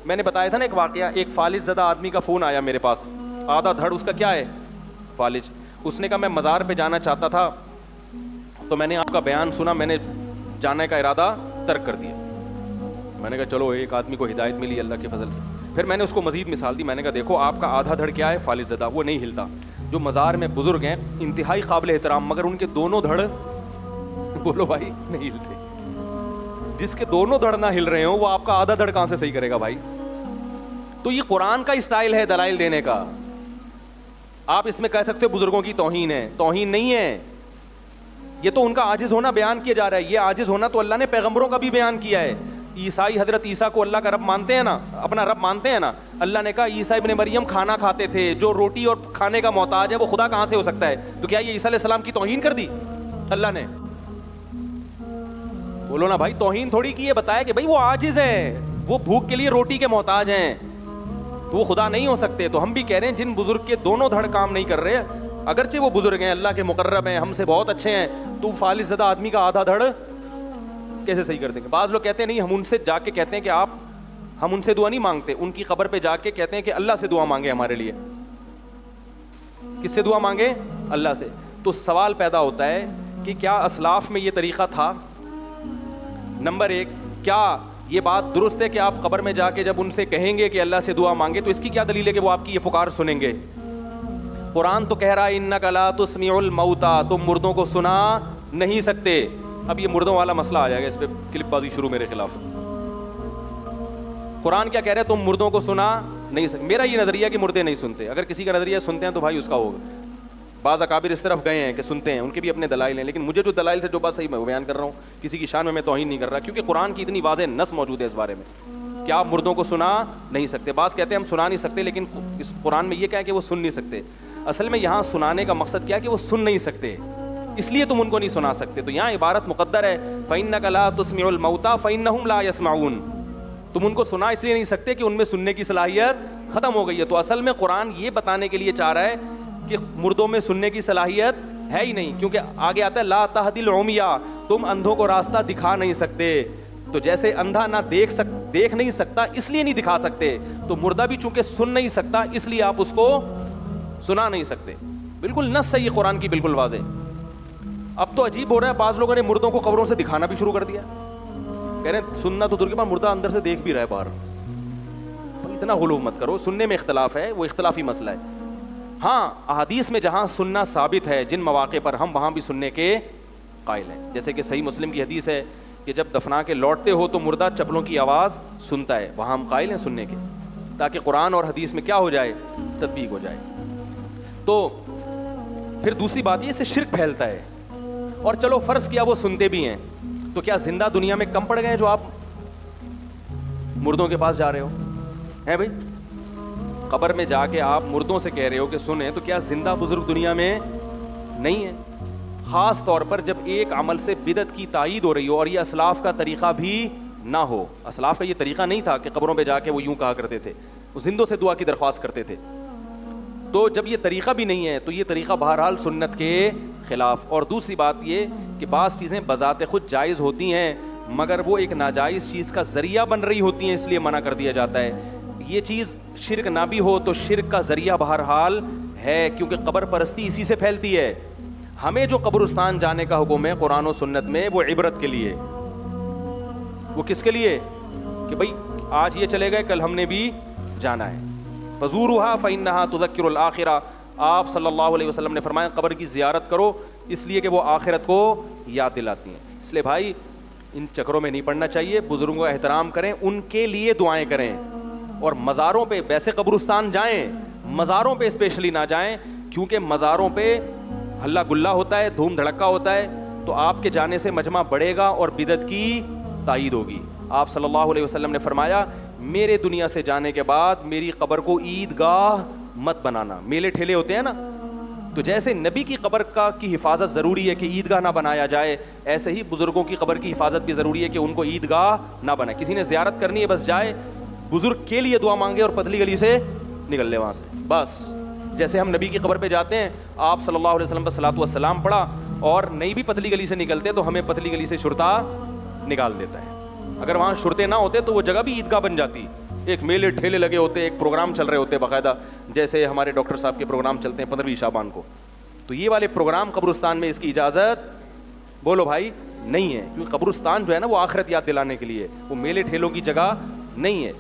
میں نے بتایا تھا نا ایک واقعہ, ایک فالج زدہ آدمی کا فون آیا میرے پاس, آدھا دھڑ اس کا کیا ہے, فالج. اس نے کہا میں مزار پہ جانا چاہتا تھا, تو میں نے آپ کا بیان سنا, میں نے جانے کا ارادہ ترک کر دیا. میں نے کہا چلو ایک آدمی کو ہدایت ملی اللہ کے فضل سے. پھر میں نے اس کو مزید مثال دی, میں نے کہا دیکھو آپ کا آدھا دھڑ کیا ہے, فالج زدہ, وہ نہیں ہلتا. جو مزار میں بزرگ ہیں انتہائی قابل احترام, مگر ان کے دونوں دھڑ بولو بھائی نہیں ہلتے. جس کے دونوں دھڑ نہ ہل رہے ہوں وہ آپ کا آدھا دھڑ کہاں سے صحیح کرے گا بھائی. تو یہ قرآن کا اسٹائل ہے دلائل دینے کا. آپ اس میں کہہ سکتے ہو بزرگوں کی توہین ہے, توہین نہیں ہے, یہ تو ان کا عاجز ہونا بیان کیا جا رہا ہے. یہ عاجز ہونا تو اللہ نے پیغمبروں کا بھی بیان کیا ہے. عیسائی حضرت عیسیٰ کو اللہ کا رب مانتے ہیں نا, اپنا رب مانتے ہیں نا. اللہ نے کہا عیسیٰ ابن مریم کھانا کھاتے تھے, جو روٹی اور کھانے کا محتاج ہے وہ خدا کہاں سے ہو سکتا ہے. تو کیا یہ عیسیٰ علیہ السلام کی توہین کر دی اللہ نے؟ بولو نا بھائی, توہین تھوڑی کی ہے, بتایا کہ بھائی وہ عاجز ہے, وہ بھوک کے لیے روٹی کے محتاج ہیں, تو وہ خدا نہیں ہو سکتے. تو ہم بھی کہہ رہے ہیں جن بزرگ کے دونوں دھڑ کام نہیں کر رہے, اگرچہ وہ بزرگ ہیں, اللہ کے مقرب ہیں, ہم سے بہت اچھے ہیں, تو فالج زدہ آدمی کا آدھا دھڑ کیسے صحیح کر دیں گے؟ بعض لوگ کہتے ہیں نہیں, ہم ان سے جا کے کہتے ہیں کہ ہم ان سے دعا نہیں مانگتے, ان کی قبر پہ جا کے کہتے ہیں کہ اللہ سے دعا مانگے ہمارے لیے. کس سے دعا مانگے؟ اللہ سے. تو سوال پیدا ہوتا ہے کہ کیا اسلاف میں یہ طریقہ تھا؟ نمبر ایک, کیا یہ بات درست ہے کہ آپ قبر میں جا کے جب ان سے کہیں گے کہ اللہ سے دعا مانگے, تو اس کی کیا دلیل ہے کہ وہ آپ کی یہ پکار سنیں گے؟ قرآن تو کہہ رہا ہے انک لا تسمع الموتى, تم مردوں کو سنا نہیں سکتے. اب یہ مردوں والا مسئلہ آ جائے گا, اس پہ کلپ بازی شروع میرے خلاف. قرآن کیا کہہ رہا ہے؟ تم مردوں کو سنا نہیں سکتے. میرا یہ نظریہ کہ مردے نہیں سنتے. اگر کسی کا نظریہ سنتے ہیں تو بھائی اس کا ہوگا. بعض اکابر اس طرف گئے ہیں کہ سنتے ہیں, ان کے بھی اپنے دلائل ہیں, لیکن مجھے جو دلائل سے جو بات صحیح میں وہ بیان کر رہا ہوں, کسی کی شان میں توہین نہیں کر رہا, کیونکہ قرآن کی اتنی واضح نص موجود ہے اس بارے میں کہ آپ مردوں کو سنا نہیں سکتے. بعض کہتے ہیں ہم سنا نہیں سکتے, لیکن اس قرآن میں یہ کہا کہ وہ سن نہیں سکتے. اصل میں یہاں سنانے کا مقصد کیا ہے کہ وہ سن نہیں سکتے, اس لیے تم ان کو نہیں سنا سکتے. تو یہاں عبارت مقدر ہے فَإِنَّكَ لَا تُسْمِعُ الْمَوْتَى فَإِنَّهُمْ لَا يَسْمَعُونَ. تم ان کو سنا اس لیے نہیں سکتے کہ ان میں سننے کی صلاحیت ختم ہو گئی ہے. تو اصل میں قرآن یہ بتانے کے لیے چاہ رہا ہے کہ مردوں میں سننے کی صلاحیت ہے ہی نہیں, کیونکہ آگے آتا ہے لا تہدی العمیٰ, تم اندھوں کو راستہ دکھا نہیں سکتے. تو جیسے اندھا نہ دیکھ نہیں سکتا اس لیے نہیں دکھا سکتے, تو مردہ بھی چونکہ سن نہیں سکتا اس لیے آپ اس کو سنا نہیں سکتے. بالکل نص صحیح قرآن کی, بالکل واضح. اب تو عجیب ہو رہا ہے, بعض لوگوں نے مردوں کو قبروں سے دکھانا بھی شروع کر دیا. کہہ رہے ہیں سننا تو دور کے بعد مردہ اندر سے دیکھ بھی رہا ہے باہر. اتنا غلو مت کرو, سننے میں اختلاف ہے, وہ اختلافی مسئلہ ہے. ہاں احادیث میں جہاں سننا ثابت ہے جن مواقع پر, ہم وہاں بھی سننے کے قائل ہیں. جیسے کہ صحیح مسلم کی حدیث ہے کہ جب دفنا کے لوٹتے ہو تو مردہ چپلوں کی آواز سنتا ہے, وہاں ہم قائل ہیں سننے کے, تاکہ قرآن اور حدیث میں کیا ہو جائے, تطبیق ہو جائے. تو پھر دوسری بات یہ, اس سے شرک پھیلتا ہے. اور چلو فرض کیا وہ سنتے بھی ہیں, تو کیا زندہ دنیا میں کم پڑ گئے ہیں جو آپ مردوں کے پاس جا رہے ہو ہیں بھائی؟ قبر میں جا کے آپ مردوں سے کہہ رہے ہو کہ سنیں, تو کیا زندہ بزرگ دنیا میں نہیں ہے؟ خاص طور پر جب ایک عمل سے بدعت کی تائید ہو رہی ہو اور یہ اسلاف کا طریقہ بھی نہ ہو. اسلاف کا یہ طریقہ نہیں تھا کہ قبروں پہ جا کے وہ یوں کہا کرتے تھے, وہ زندوں سے دعا کی درخواست کرتے تھے. تو جب یہ طریقہ بھی نہیں ہے تو یہ طریقہ بہرحال سنت کے خلاف. اور دوسری بات یہ کہ بعض چیزیں بذات خود جائز ہوتی ہیں, مگر وہ ایک ناجائز چیز کا ذریعہ بن رہی ہوتی ہیں, اس لیے منع کر دیا جاتا ہے. یہ چیز شرک نہ بھی ہو تو شرک کا ذریعہ بہرحال ہے, کیونکہ قبر پرستی اسی سے پھیلتی ہے. ہمیں جو قبرستان جانے کا حکم ہے قرآن و سنت میں, وہ عبرت کے لیے. وہ کس کے لیے؟ کہ بھائی آج یہ چلے گئے, کل ہم نے بھی جانا ہے. فزورها فإنها تذکر الآخرہ. آپ صلی اللہ علیہ وسلم نے فرمایا قبر کی زیارت کرو, اس لیے کہ وہ آخرت کو یاد دلاتی ہیں. اس لیے بھائی ان چکروں میں نہیں پڑنا چاہیے, بزرگوں کا احترام کریں, ان کے لیے دعائیں کریں. اور مزاروں پہ, ویسے قبرستان جائیں, مزاروں پہ اسپیشلی نہ جائیں, کیونکہ مزاروں پہ ہلا گلا ہوتا ہے, دھوم دھڑکا ہوتا ہے, تو آپ کے جانے سے مجمع بڑھے گا اور بدعت کی تائید ہوگی. آپ صلی اللہ علیہ وسلم نے فرمایا میرے دنیا سے جانے کے بعد میری قبر کو عیدگاہ مت بنانا. میلے ٹھیلے ہوتے ہیں نا, تو جیسے نبی کی قبر کی حفاظت ضروری ہے کہ عیدگاہ نہ بنایا جائے, ایسے ہی بزرگوں کی قبر کی حفاظت بھی ضروری ہے کہ ان کو عیدگاہ نہ بنائے. کسی نے زیارت کرنی ہے بس جائے, بزرگ کے لیے دعا مانگے اور پتلی گلی سے نکل لے وہاں سے بس. جیسے ہم نبی کی قبر پہ جاتے ہیں, آپ صلی اللہ علیہ وسلم پر صلاۃ والسلام پڑھا, اور نہیں بھی پتلی گلی سے نکلتے تو ہمیں پتلی گلی سے شرطا نکال دیتا ہے. اگر وہاں شرطے نہ ہوتے تو وہ جگہ بھی عیدگاہ بن جاتی. ایک میلے ٹھیلے لگے ہوتے, ایک پروگرام چل رہے ہوتے باقاعدہ, جیسے ہمارے ڈاکٹر صاحب کے پروگرام چلتے ہیں 15ویں شعبان کو. تو یہ والے پروگرام قبرستان میں اس کی اجازت بولو بھائی نہیں ہے, کیونکہ قبرستان جو ہے نا وہ آخرت یاد دلانے کے لیے, وہ میلے ٹھیلوں کی جگہ نہیں ہے.